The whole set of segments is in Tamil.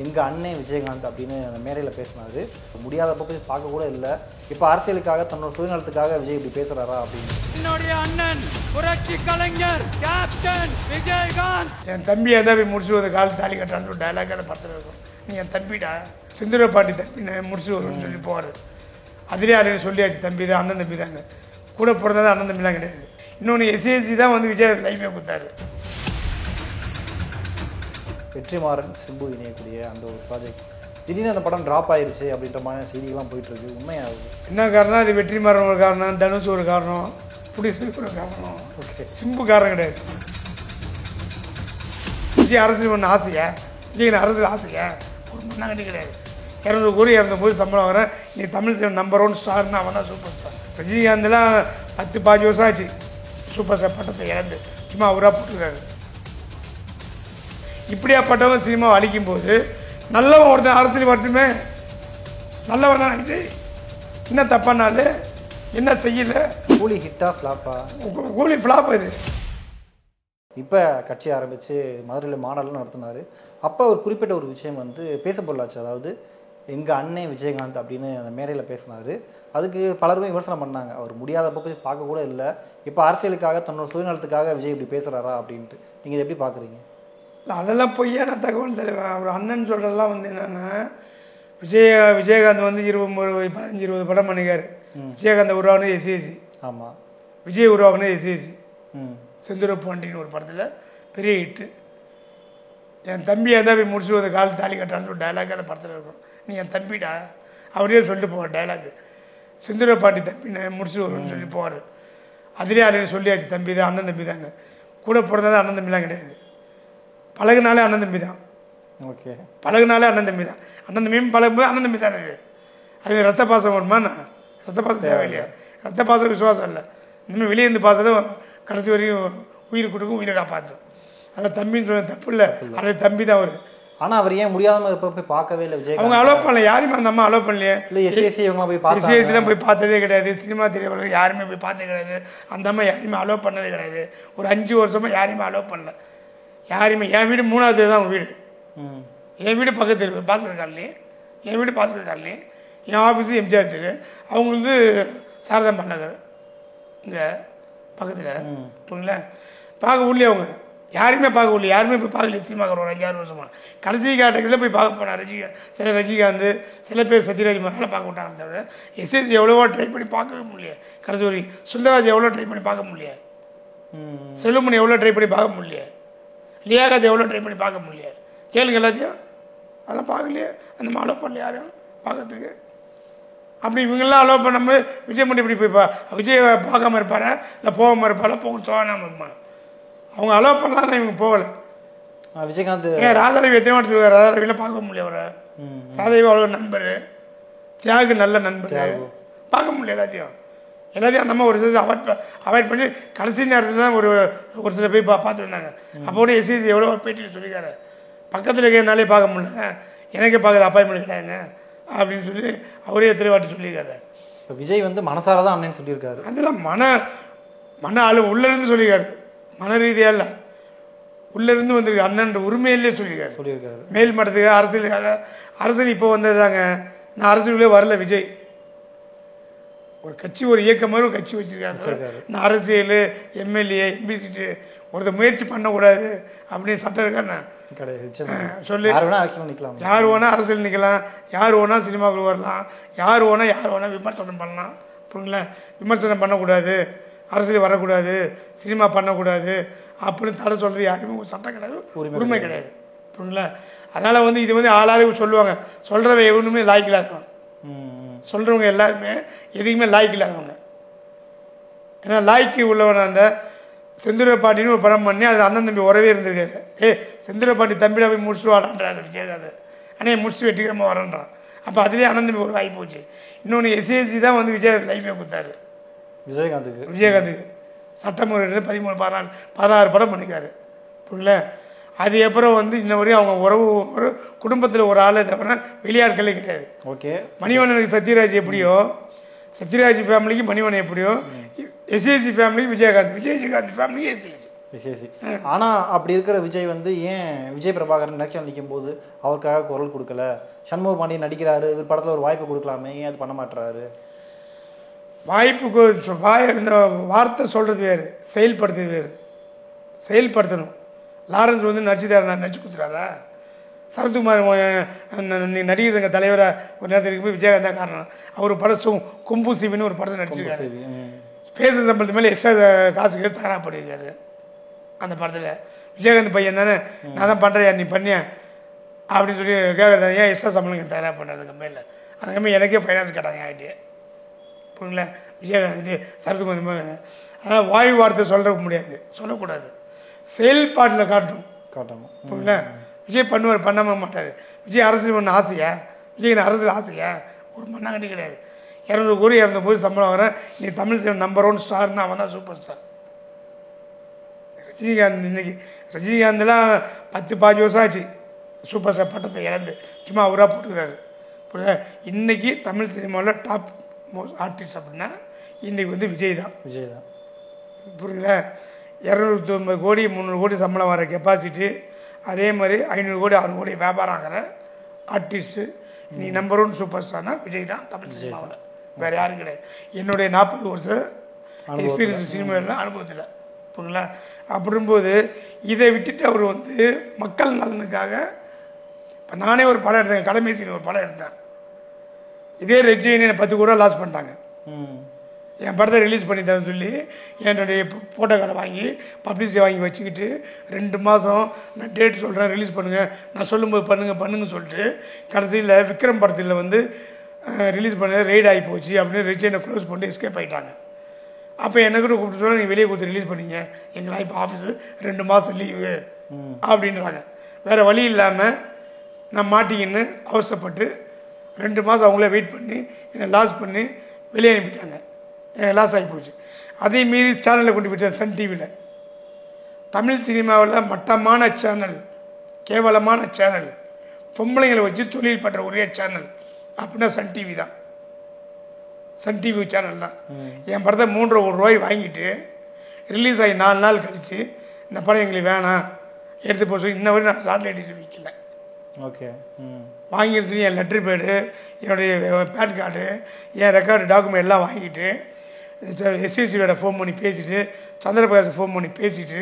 எங்கள் அண்ணன் விஜயகாந்த் அப்படின்னு அந்த மேடையில் பேசினாரு. முடியாதப்போ போய் பார்க்க கூட இல்லை. இப்போ அரசியலுக்காக தன்னோட சுயநலத்துக்காக விஜய் இப்படி பேசுகிறாரா அப்படின்னு. என்னுடைய அண்ணன் புரட்சி கலைஞர் கேப்டன் விஜயகாந்த் என் தம்பி எதாவது முடிச்சு ஒரு கால் தாலி கட்டான்னு டைலாக் அதை பத்திரம் இருக்கும். நீ என் தம்பிடா செந்தூர பாண்டி தம்பி நான் முடிச்சு வரும்னு சொல்லி போவார். அதிலே ஆல்ரெடி சொல்லியாச்சு, தம்பி தான் அண்ணன் தம்பி தாங்க, கூட பிறந்தது அண்ணன் தம்பிலாம் கிடையாது. இன்னொன்று எஸ்ஏசி தான் வந்து விஜய் லைஃபே கொடுத்தாரு. வெற்றிமாறன் சிம்பு இணையக்கூடிய அந்த ஒரு ப்ராஜெக்ட் திடீர்னு அந்த படம் ட்ராப் ஆயிடுச்சு அப்படின்ற மாதிரி செய்திகள்லாம் போயிட்டுருக்கு. உண்மையாகுது என்ன காரணம்? அது வெற்றிமாறன் ஒரு காரணம், தனுஷ் ஒரு காரணம், புடிசு ஒரு காரணம், சிம்பு காரணம் கிடையாது. விஜய் அரசியல் பண்ண ஆசையா? விஜய் அரசியல் ஆசையா? ஒரு மண்ணாங்கட்டி கிடையாது. 200 கோடி 200 கோடி சம்பளம் வரேன். நீ தமிழ் நம்பர் 1 ஸ்டார்னா அவன் தான் சூப்பர் ஸ்டார். ரஜினிகாந்த்லாம் 10-15 வருஷம் ஆச்சு சூப்பர் ஸ்டார் பட்டத்தை இழந்து, சும்மா அவராக போட்டுருக்காரு. இப்படியாப்பட்டவன் சினிமாவை அழிக்கும் போது நல்லவன் ஒருத்தன் அரசியல் மட்டுமே நல்லவன் தான் விஜய். என்ன தப்பானால என்ன செய்யல? கூலி ஹிட்டா ஃப்ளாப்பா? கூலி ஃப்ளாப் இது. இப்போ கட்சி ஆரம்பித்து மதுரையில் மாநாடுலாம் நடத்தினார். அப்போ ஒரு குறிப்பிட்ட ஒரு விஷயம் வந்து பேச பொருளாச்சு. அதாவது எங்கள் அண்ணன் விஜயகாந்த் அப்படின்னு அந்த மேடையில் பேசினார். அதுக்கு பலருமே விமர்சனம் பண்ணாங்க. அவர் முடியாதப்போ போய் பார்க்க கூட இல்லை. இப்போ அரசியலுக்காக தன்னோட சுயநலத்துக்காக விஜய் இப்படி பேசுகிறாரா அப்படின்ட்டு நீங்கள் எப்படி பார்க்குறீங்க? அதெல்லாம் பொய்யான தகவல் தலைவன். அவர் அண்ணன் சொல்கிறதெல்லாம் வந்து என்னென்னா, விஜயகாந்த் வந்து 15-20 படம் பண்ணிக்கார். விஜயகாந்த் உருவானது எஸ்ஏசி. ஆமாம். விஜய் உருவாக்குனது எஸ்ஏசி. செந்தூர பாண்டின்னு ஒரு படத்தில் பெரிய ஹிட்டு. என் தம்பி எதாவது போய் முடிச்சு ஒரு கால் தாலி கட்டான்னு ஒரு டைலாக் அதை படத்தில் இருக்கும். நீ என் தம்பிடா அவரே சொல்லிட்டு போவார் டைலாக். செந்தூர பாண்டி தம்பி நான் முடிச்சு வரும்னு சொல்லி போவார். அதிலே ஆல்ரெடி சொல்லியாச்சு, தம்பி தான் அண்ணன் தம்பி தாங்க, கூட பிறந்தது அண்ணன் தம்பிலாம் கிடையாது. பழகுனாலே அண்ணன் தம்பி தான். ஓகே, பழகுனாலே அண்ணன் தம்பி தான். அண்ணன் தம்பியும் பழகும்போது அண்ணன் தம்பி தானே. அது ரத்த பாசம் வேணுமா? ரத்த பாசம் தேவையில்லையா? ரத்த பாசம் விசுவாசம் இல்லை. இனிமேல் வெளியே இருந்து பார்த்ததும் கடைசி வரைக்கும் உயிர் கொடுக்கும், உயிரை காப்பாற்றும். அதில் தம்பின்னு சொல்ல தப்பு இல்லை, அதில் தம்பி தான் அவர். ஆனால் அவர் ஏன் முடியாமல் இப்போ போய் பார்க்கவே இல்லை விஜய்? அவங்க அலோவ் பண்ணல, யாருமே அந்த அம்மா அலோவ் பண்ணலையே. இல்லை எஸ்ஏசி இவங்களாம் போய் பார்த்து எஸ்ஏசிலாம் போய் பார்த்ததே கிடையாது. சினிமா திரையுலகம் யாருமே போய் பார்த்ததே கிடையாது. அந்த அம்மா யாருமே அலோவ் பண்ணதே கிடையாது. ஒரு 5 வருஷமாக யாருமே அலோவ் பண்ணல. யாருமே. என் வீடு 3வது தான் வீடு. என் வீடு பக்கத்து தெரு பாஸ்கர் காலனி, என் வீடு பாஸ்கர் காலனி, என் ஆஃபீஸு எம்ஜிஆர் தெரு, அவங்களுக்கு சாரதா பண்ணகர் இங்கே பக்கத்தில். புரியுங்களா? பார்க்க ஊர்லேயே அவங்க யாருமே பார்க்க ஊர்ல யாருமே போய் பார்க்கல. சினிமாக்கார ஒரு 5-6 வருஷமாக கடைசி காட்டங்களில் போய் பார்க்க போனார். சில ரஜினிகாந்த், சில பேர் சத்யராஜ் மகால பார்க்க விட்டாங்க. தவிர எஸ்எஸ்சி எவ்வளவோ ட்ரை பண்ணி பார்க்கவே முடியல. கடைசி வரைக்கும் சுந்தரராஜ் எவ்வளோ ட்ரை பண்ணி பார்க்க முடியல. செல்வமணி எவ்வளோ ட்ரை பண்ணி பார்க்க முடியல. லியாகத் எவ்வளோ ட்ரை பண்ணி பார்க்க முடியல. கேளுங்க எல்லாத்தையும். அதெல்லாம் பார்க்கலையே. அந்த மாதிரி அலோவ் பண்ணல யாரும் பார்க்கறதுக்கு. அப்படி இவங்கெல்லாம் அலோவ் பண்ணாமல் விஜய் மட்டும் இப்படி போய் விஜய் பார்க்காம இருப்பாரு, இல்லை போகாமல் இருப்பாரு, போக தோணாமல் இருப்பான். அவங்க அலோவ் பண்ணலாம், இவங்க போகலை. விஜயகாந்த் ஏன் ராதாரவி எத்தனை வாட்டி இருக்கார்? ராதாரவிலாம் பார்க்க முடியல. அவரை ராதாரவி அவ்வளோ நண்பர், தியாகு நல்ல நண்பர், பார்க்க முடியல. எல்லாத்தையும் அந்த அம்மா ஒரு சில அவாய்ட் பண்ணி கடைசி நேரத்தில் தான் ஒரு சில போய் பார்த்துட்டு இருந்தாங்க. அப்போ கூட எஸ்சிசி எவ்வளோ பேட்டியில் சொல்லியிருக்காரு, பக்கத்தில் இருக்கிறனாலே பார்க்க முடியல, எனக்கே பார்க்குறது அப்பாயின்மெண்ட் கிடையாதுங்க அப்படின்னு சொல்லி அவரே எத்தனை வாட்டி சொல்லியிருக்காரு. இப்போ விஜய் வந்து மனசார தான் அண்ணன் சொல்லியிருக்காரு. அதெல்லாம் மன ஆளு உள்ளேருந்து சொல்லியிருக்காரு, மன ரீதியாக இல்லை, உள்ளேருந்து வந்திருக்கு. அண்ணன் உரிமையிலே சொல்லியிருக்காரு. மேல் மட்டத்துக்கு அரசியலுக்காக. அரசியல் இப்போ வந்தது தாங்க. நான் அரசியலுக்குள்ளே வரல. விஜய் ஒரு கட்சி, ஒரு இயக்கம் மாதிரி ஒரு கட்சி வச்சுருக்காரு. நான் அரசியல், எம்எல்ஏ, எம்பி சீட்டு ஒருத்தர் முயற்சி பண்ணக்கூடாது அப்படின்னு சட்டம் இருக்காண்ணா சொல்லி. யார் வேணால் அரசியல் நிற்கலாம், யார் வேணால் சினிமாவுக்கு வரலாம், யார் வேணால் விமர்சனம் பண்ணலாம். புரியுங்களா? விமர்சனம் பண்ணக்கூடாது, அரசியல் வரக்கூடாது, சினிமா பண்ணக்கூடாது அப்படின்னு தடை சொல்கிறது யாருமே ஒரு சட்டம் கிடையாது, உரிமை கிடையாது. புரியுங்களா? அதனால் வந்து இது வந்து ஆளாலும் சொல்லுவாங்க. சொல்கிறவ எவனுமே லாய்க்கு இல்லாதவங்க. சொல்கிறவங்க எல்லாருமே எதுக்குமே லாய்க்கு இல்லாதவங்க. ஏன்னா லாய்க்கு உள்ளவன அந்த செந்தூர பாண்டின்னு ஒரு படம் பண்ணி அதில் அண்ணன் தம்பி உறவே இருந்திருக்காரு. செந்தூர பாண்டி தம்பியில் போய் முடிச்சுட்டு வாடான்றாரு விஜயகாந்த். ஆனால் முடிச்சுட்டு வெற்றிகரமாக வரன்றான். அப்போ அதுலேயே அண்ணன் தம்பி ஒரு வாய்ப்பு போச்சு. இன்னொன்று எஸ்ஏசி தான் வந்து விஜய் லைஃபே கொடுத்தாரு விஜயகாந்துக்கு. சட்டமுறை 13-14-16 படம் பண்ணிக்காரு. புரியல? அது அப்புறம் வந்து இன்ன வரையும் அவங்க உறவு ஒரு குடும்பத்தில் ஒரு ஆள் தவிர வெளியாட்களே கிடையாது. ஓகே. மணிவண்ணனுக்கு சத்யராஜ் எப்படியோ, சத்யராஜ் ஃபேமிலிக்கு மணிவண்ணன் எப்படியோ, எஸ்ஏசி ஃபேமிலிக்கு விஜயகாந்த், விஜயகாந்த் ஃபேமிலிக்கு எஸ்ஏசி. விசேஷி. ஆனால் அப்படி இருக்கிற விஜய் வந்து ஏன் விஜய் பிரபாகரன் எலெக்ஷன் நிற்கும் போது அவருக்காக குரல் கொடுக்கல? சண்முக பாண்டியன் நடிக்கிறாரு, இவர் படத்தில் ஒரு வாய்ப்பு கொடுக்கலாமே, ஏன் அது பண்ண மாட்டுறாரு? வாய்ப்பு வார்த்தை சொல்கிறது வேறு, செயல்படுத்துறது வேறு. செயல்படுத்தணும். லாரன்ஸ் வந்து நடிச்சு கொடுத்துறாரா? சரத்குமார் நீ நடிகர் சங்க தலைவராக ஒரு நேரத்துக்கு போய் விஜயகாந்த் தான் காரணம். அவர் படம் கும்பு சிவின்னு ஒரு படத்தை நடிச்சிருக்காரு. ஸ்பேஸ் சம்பளத்து மேலே எக்ஸ்ட்ரா காசு கேட்டு தயாராக பண்ணியிருக்காரு. அந்த படத்தில் விஜயகாந்த் பையன் தானே, நான் தான் பண்ணுறேன் நீ பண்ணிய அப்படின்னு சொல்லி கேட்குறது. ஏன் எக்ஸ்ட்ரா சம்பளம் தயாராக பண்ணுறது கம்பெனியில்? அந்த கம்பெனி எனக்கே ஃபைனான்ஸ் கேட்டாங்க ஆகிட்டே. புரியுங்களா? விஜயகாந்த் சரத்குமார் அதனால் வாயு வார்த்தை சொல்ல முடியாது, சொல்லக்கூடாது. செயல்பாட்டில் காட்டணும். புரியுங்களா? விஜய் பண்ணுவார், பண்ணாமல் மாட்டார். விஜய் அரசியல் பண்ண ஆசையா? விஜய் அரசியல் ஆசையா? ஒரு மண்ணாங்கட்டி கிடையாது. 200 கோடி 200 கோடி சம்பளம் வரேன். நீ தமிழ் சினிமா நம்பர் 1 ஸ்டார்னா அவன் தான் சூப்பர் ஸ்டார். ரஜினிகாந்த் இன்னைக்கு ரஜினிகாந்த்லாம் 10-15 வருஷம் ஆச்சு சூப்பர் ஸ்டார் பட்டத்தை இழந்து, சும்மா அவராக போட்டுக்கிறாரு. புரியுதா? இன்றைக்கி தமிழ் சினிமாவில் டாப் மோஸ்ட் ஆர்டிஸ்ட் அப்படின்னா இன்றைக்கி வந்து விஜய் தான். புரியுங்களா? 290 கோடி 300 கோடி சம்பளம் வர கெப்பாசிட்டி, அதே மாதிரி 500 கோடி 600 கோடி வியாபாரம் ஆகிற ஆர்டிஸ்ட்டு நீ நம்பர் 1 சூப்பர் ஸ்டார்னா விஜய் தான் தமிழ் சினிமாவில், வேறு யாரும் கிடையாது. என்னுடைய 40 வருஷம் எக்ஸ்பீரியன்ஸ் சினிமாவில் அனுபவத்தில். புரியுங்களா? அப்படிங்கும்போது இதை விட்டுட்டு அவர் வந்து மக்கள் நலனுக்காக, இப்போ நானே ஒரு படம் எடுத்தேன், கடமை சீன் ஒரு படம் எடுத்தேன். இதே ரஜினி 10 கோடி லாஸ் பண்ணிட்டாங்க. என் படத்தை ரிலீஸ் பண்ணி தரேன்னு சொல்லி என்னுடைய ஃபோட்டோ கார்டை வாங்கி பப்ளிசிட்டி வாங்கி வச்சுக்கிட்டு 2 மாதம் நான் டேட் சொல்கிறேன் ரிலீஸ் பண்ணுங்கள், நான் சொல்லும்போது பண்ணுங்க சொல்லிட்டு கடைசியில் விக்ரம் படத்தில் வந்து ரிலீஸ் பண்ண ரெய்ட் ஆகி போச்சு அப்படின்னு ரஜினியை க்ளோஸ் பண்ணிட்டு எஸ்கேப் ஆகிட்டாங்க. அப்போ என்னக்கிட்ட கூப்பிட்டு சொல்ல நீ வெளியே கொடுத்து ரிலீஸ் பண்ணிங்க, எங்களால் இப்போ ஆஃபீஸு 2 மாதம் லீவு அப்படின்றாங்க. வேறு வழி இல்லாமல் நான் மாட்டிக்கின்னு அவசரப்பட்டு 2 மாதம் அவங்களே வெயிட் பண்ணி என்னை லாஸ் பண்ணி வெளியே அனுப்பிட்டாங்க. எனக்கு லாஸ் ஆகி போச்சு. அதே மீறி சேனலில் கொண்டு போயிட்டேன். சன் டிவியில் தமிழ் சினிமாவில் மட்டமான சேனல், கேவலமான சேனல், பொம்பளைங்களை வச்சு தொழில் பண்ணுற ஒரே சேனல் அப்படின்னா சன் டிவி தான். சன் டிவி சேனல் தான். என் படத்தை 3 கோடி ரூபாய் வாங்கிட்டு ரிலீஸ் ஆகி 4 நாள் கழித்து இந்த படம் எங்களுக்கு வேணாம் எடுத்து போக சொல்லி இன்ன வரையும் நான் சாட்டிலைட் எடிட்டர் விற்கல. ஓகே. வாங்கிட்டு என் லெட்டர் பேடு, என்னுடைய பேன் கார்டு, என் ரெக்கார்டு டாக்குமெண்ட் எல்லாம் வாங்கிட்டு எஸ்எஸ்சியோட ஃபோன் பண்ணி பேசிவிட்டு, சந்திரபிரகாஷ் ஃபோன் பண்ணி பேசிவிட்டு,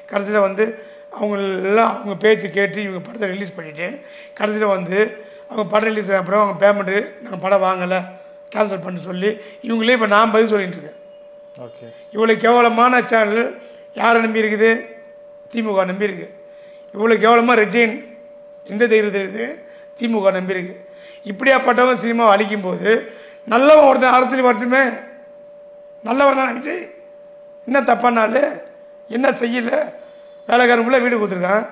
கடைசியில் வந்து அவங்களெல்லாம் அவங்க பேச்சு கேட்டு இவங்க படத்தை ரிலீஸ் பண்ணிவிட்டு, கடைசியில் வந்து அவங்க படம் ரிலீஸ் அப்புறம் அவங்க பேமெண்ட்டு நாங்கள் படம் வாங்கலை கேன்சல் பண்ண சொல்லி இவங்களே இப்போ நான் பதில் சொல்லிட்டு இருக்கேன். ஓகே. இவ்வளோ கேவலமான சேனல் யாரை நம்பி இருக்குது? திமுக நம்பி இருக்கு. இவ்வளோ கேவலமாக ரெஜின் இந்த தைரியத்தில் இருக்குது, திமுக நம்பி இருக்கு. இப்படியாப்பட்டவன் சினிமாவை அழிக்கும் போது நல்லவன் ஒருத்தன் அரசியல் வரட்டுமே. நல்லவன் தான் விஜய். என்ன தப்பானால என்ன செய்யலை? வேலைக்காரன் பிள்ளை வீடு கொடுத்துருக்கான்,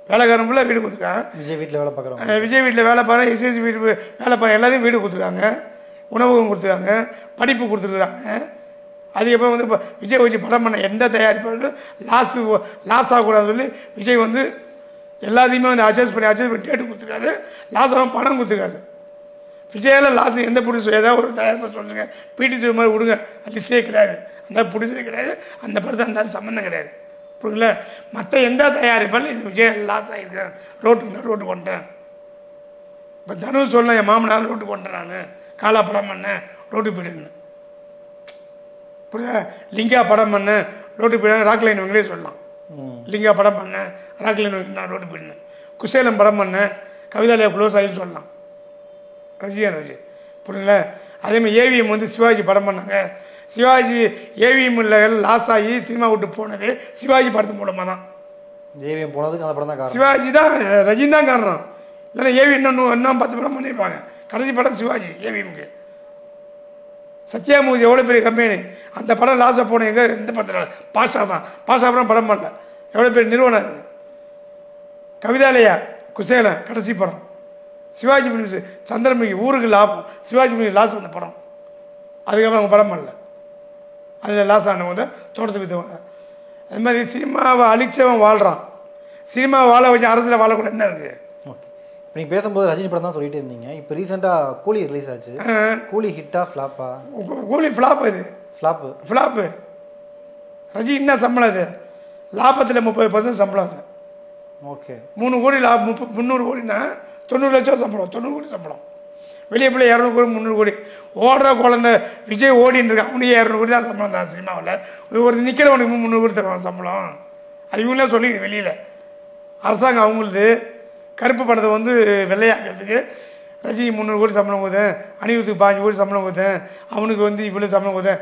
வேலைக்காரன் பிள்ளை வீடு கொடுத்துருக்கான். விஜய் வீட்டில் வேலை பார்க்குறோம், விஜய் வீட்டில் வேலை பார்க்குறேன், எஸ்எஸ்சி வீடு வேலை பார்க்குறேன், எல்லாத்தையும் வீடு கொடுத்துருக்காங்க, உணவகம் கொடுத்துருக்காங்க, படிப்பு கொடுத்துருக்குறாங்க. அதுக்கப்புறம் வந்து இப்போ விஜய் வச்சு படம் பண்ண எந்த தயாரிப்பாளரும் லாஸ் ஆகக்கூடாதுன்னு சொல்லி விஜய் வந்து எல்லாத்தையுமே வந்து அட்ஜஸ்ட் பண்ணி டேட்டு கொடுத்துருக்காரு, லாஸ் ஆகும் பணம் கொடுத்துருக்காரு. விஜயால் லாஸ் எந்த ப்ரொடியூசர் ஏதாவது ஒரு தயாரிப்பை சொல்லுங்க, பிடிசி மாதிரி விடுங்க, லிஸ்டே கிடையாது, அந்த ப்ரொடியூசரே கிடையாது, அந்த படத்தை அந்த சம்மந்தம் கிடையாது. புரியுங்களா? மற்ற எந்த தயாரிப்பாலும் இந்த விஜய் லாஸ் ஆகிருக்கேன், ரோட்டுக்கு கொண்டேன். இப்போ தனுஷ் சொல்லலாம், என் மாமனார் ரோட்டுக்கு கொண்டேன், நான் காலா படம் பண்ணேன் ரோட்டுக்கு போயிடுன்னு. புரியுதா? லிங்கா படம் பண்ணேன் ரோட்டுக்கு போயிடுறேன், ராக்லைன் இவங்களே சொல்லலாம். லிங்கா படம் பண்ணேன், ராக்லைன் நான் ரோட்டுக்கு போயிடுனேன். குசேலம் படம் பண்ணேன், கவிதாலயா க்ளோஸ் ஆகின்னு சொல்லலாம் ரஜினிகாந்த் வச்சு. புரியுங்களா? அதேமாதிரி ஏவிஎம் வந்து சிவாஜி படம் பண்ணாங்க, சிவாஜி ஏவிஎம்மில் லாஸ் ஆகி சினிமா விட்டு போனது சிவாஜி படத்து மூலமாக தான். ஏவிஎம் போனதுக்கு அந்த படம் தான் காரணம். சிவாஜி தான், ரஜினி தான் காரணம். இல்லைன்னா ஏவி இன்னும் 10 படம் பண்ணியிருப்பாங்க. கடைசி படம் சிவாஜி ஏவிஎம்க்கு. சத்யா மூவி எவ்வளோ பெரிய கம்பெனி, அந்த படம் லாஸாக போன எந்த படத்தில்? பாஷா தான். பாஷா படம் படம் பண்ணல, எவ்வளோ பெரிய நிறுவனம் அது. கவிதாலயா குசேலம் கடைசி படம். சிவாஜி ஃபிலிம்ஸ் சந்திரமுகி ஊருக்கு லாபம், சிவாஜி ஃபிலிம்ஸ் லாஸ் அந்த படம். அதுக்கப்புறம் அவங்க படம் பண்ணல, அதில் லாஸ் ஆனவங்க தான் தோட்டத்தை விற்றுவாங்க. அது மாதிரி சினிமாவை அழிச்சவன் வாழ்கிறான், சினிமாவை வாழ வச்சு அரசியல் வாழக்கூட என்ன இருக்குது? ஓகே. இப்போ நீங்கள் பேசும்போது ரஜினி படம் தான் சொல்லிட்டு இருந்தீங்க. இப்போ ரீசெண்டாக கூலி ரிலீஸ் ஆச்சு. கூலி ஹிட்டா ஃப்ளாப்பா? கூலி ஃப்ளாப். இது ஃப்ளாப்பு. ரஜினி என்ன சம்பளம்? இது லாபத்தில் 30% சம்பளம். ஓகே 3 கோடி லாபம் 300 கோடினா 90 லட்சம் சம்பளம், 90 கோடி சம்பளம். வெளியே பிள்ளை 200 கோடி 300 கோடி ஓடுற குழந்தை விஜய் ஓடின்னு இருக்கான், அவனுக்கு 200 கோடி தான் சம்பளம் தான் சினிமாவில். ஒரு நிற்கிறவனுக்கு 300 கோடி தருவான் சம்பளம். அது இவங்களே சொல்லி வெளியில் அரசாங்கம் அவங்களுது கருப்பு பணத்தை வந்து வெள்ளையாக்கிறதுக்கு ரஜினி 300 கோடி சம்பளம் கொடுத்தேன், அனிருத்துக்கு 5 கோடி சம்பளம் கொடுத்தேன், அவனுக்கு வந்து இவ்வளோ சம்பளம் கொடுத்தேன்.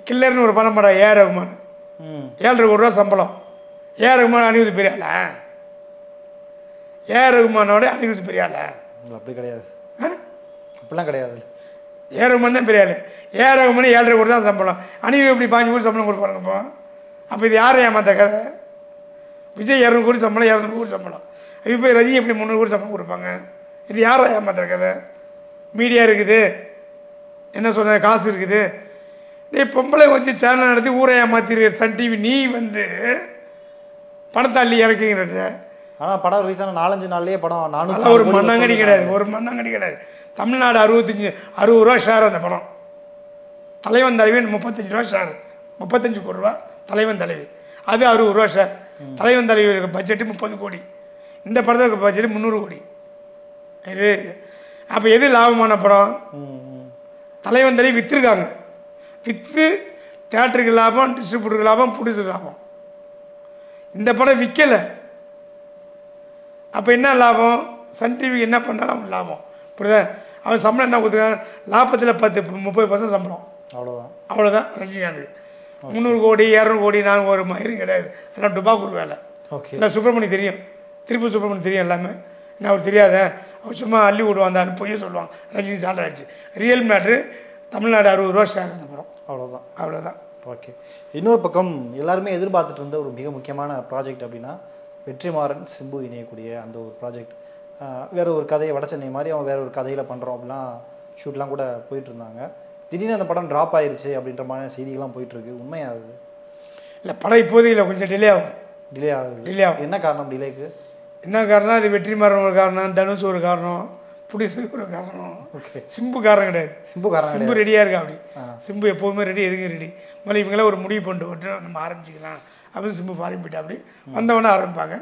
கில்லர்னு ஒரு பணம் படம் ஏஆர் ரகுமான் 7.5 கோடி ரூபா சம்பளம். ஏஆர் ரகுமான் அனிருத்து பெரியால, ஏஆர் ரகுமானோட அனிருத்து பெரியால அப்படி கிடையாது, அப்படிலாம் கிடையாது. ஏஆர் ரகுமான் தான் பெரியாள். ஏஆர் ரகுமான் 7.5 கோடி தான் சம்பளம், அனிருத்து எப்படி 5 கோடி சம்பளம் கொடுப்பாருங்கப்போ? அப்போ இது யாரை ஏமாத்த கதை? விஜய் 200 கோடி சம்பளம், 200 கோடி சம்பளம். இப்போ ரஜினி எப்படி 300 கோடி சம்பளம் கொடுப்பாங்க? இது யாரை ஏமாத்துற கதை? மீடியா இருக்குது, என்ன சொல்ற, காசு இருக்குது. நீ பொம்பளை வச்சு சேனல் நடத்தி ஊரை ஏமாத்திரு சன் டிவி. நீ வந்து பணத்தாள்ளி இறக்குங்கிற. ஆனால் படம் ரிலீஸ் ஆன 4-5 நாள்லேயே படம் 400 ஒரு மண்ணாங்கடி கிடையாது, ஒரு மண்ணாங்கடி கிடையாது. தமிழ்நாடு 60 ரூபா ஷேர் அந்த படம். தலைவன் தலைவி 35 ரூபா ஷேர், 35 கோடி ரூபா தலைவன் தலைவி. அது 60 ரூபா ஷேர். தலைவன் தலைவி பட்ஜெட்டு 30 கோடி, இந்த படத்துக்கு பட்ஜெட்டு 300 கோடி. இது அப்போ எது லாபமான படம்? தலைவன் தலைவி விற்றுருக்காங்க, விற்று தேட்டருக்கு லாபம், டிஸ்ட்ரிபியூட்டருக்கு லாபம், ப்ரொடியூசருக்கு லாபம். இந்த படம் விற்கலை, அப்போ என்ன லாபம்? சன் டிவிக்கு என்ன பண்ணாலும் அவன் லாபம். புரியுதா? அவன் சம்பளம் என்ன கொடுத்துருக்காங்க? லாபத்தில் 30% சம்பளம், அவ்வளோதான். அவ்வளோதான். ரஜினிகாந்த் 300 கோடி 200 கோடி நான் ஒரு மயிரும் கிடையாது, எல்லாம் டுபாக்கூர் வேலை. ஓகே, இல்லை சுப்பிரமணி தெரியும், திருப்பூர் சுப்பிரமணி தெரியும் எல்லாமே. என்ன அவர் தெரியாத, அவர் சும்மா அள்ளி விடுவான், அந்த பொய்ய சொல்லுவாங்க. ரஜினி சால்ட் ஆயிடுச்சு. ரியல் மேட்ரு தமிழ்நாடு 60 ரூபா ஷேர் அந்த படம், அவ்வளோதான். அவ்வளோதான். ஓகே, இன்னொரு பக்கம் எல்லாருமே எதிர்பார்த்துட்டு இருந்த ஒரு மிக முக்கியமான ப்ராஜெக்ட் அப்படின்னா வெற்றிமாறன் சிம்பு இணையக்கூடிய அந்த ஒரு ப்ராஜெக்ட். வேறு ஒரு கதையை வடச்சென்னை மாதிரி அவன் வேறு ஒரு கதையில் பண்ணுறோம் அப்படிலாம் ஷூட்லாம் கூட போயிட்டு இருந்தாங்க. திடீர்னு அந்த படம் ட்ராப் ஆயிடுச்சு அப்படின்ற மாதிரி செய்திகள்லாம் போயிட்டுருக்கு. உண்மையாகுது? இல்லை, படம் இப்போதைக்கு கொஞ்சம் டிலே ஆகும். டிலே ஆகுது. டிலே ஆகும். என்ன காரணம் டிலேக்கு? என்ன காரணம்? அது வெற்றிமாறன் ஒரு காரணம், தனுஷ் ஒரு காரணம், புடிசர் ஒரு காரணம். ஓகே, சிம்பு காரணம் கிடையாது. சிம்பு ரெடியாக இருக்கா? அப்படி சிம்பு எப்போவுமே ரெடி, எதுக்கும் ரெடி. முதல்ல இவங்களே ஒரு முடிவு பண்ணிட்டு நம்ம ஆரம்பிச்சிக்கலாம் அப்படின்னு சிம்பு ஃபாரின் போயிட்டு அப்படி வந்தவொடனே ஆரம்பிப்பாங்க.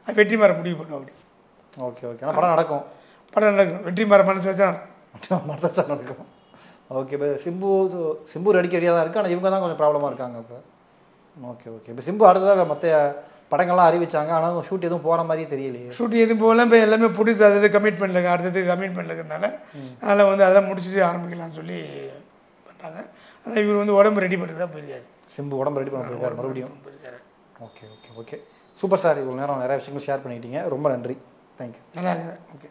அது வெற்றிமாறன் முடிவு பண்ணும் அப்படி. ஓகே ஓகே, ஆனால் படம் நடக்கும். படம் நடக்கும். வெற்றிமாறன் மனசு வச்சா மனசு வச்சா நடக்கும். ஓகே, இப்போ சிம்பு ரெடியாக தான் இருக்குது, ஆனால் இவங்க தான் கொஞ்சம் ப்ராப்ளமாக இருக்காங்க இப்போ. ஓகே ஓகே, இப்போ சிம்பு அடுத்ததாக மற்ற படங்கள்லாம் அறிவிச்சாங்க, ஆனால் ஷூட் எதுவும் போகிற மாதிரியே தெரியலையே. ஷூட் எதுவும் போகலாம். இப்போ எல்லாமே புடிச்சு அது கமிட்மெண்ட்ல அடுத்தது கமிட்மெண்ட்லங்கிறதுனால அதனால் வந்து அதெல்லாம் முடிச்சுட்டு ஆரம்பிக்கலாம்னு சொல்லி பண்ணுறாங்க. ஆனால் இவர் வந்து உடம்பு ரெடி பண்ணிட்டு தான் போயிருக்காரு. சிம்பு உடம்பு ரெடி பண்ண போயிருக்காரு மறுபடியும். Okay okay okay, super sir. இவ்வளோ நேரம் நிறைய விஷயங்கள் ஷேர் பண்ணிட்டீங்க, ரொம்ப நன்றி. தேங்க்யூ. நல்லா இருக்குது. ஓகே.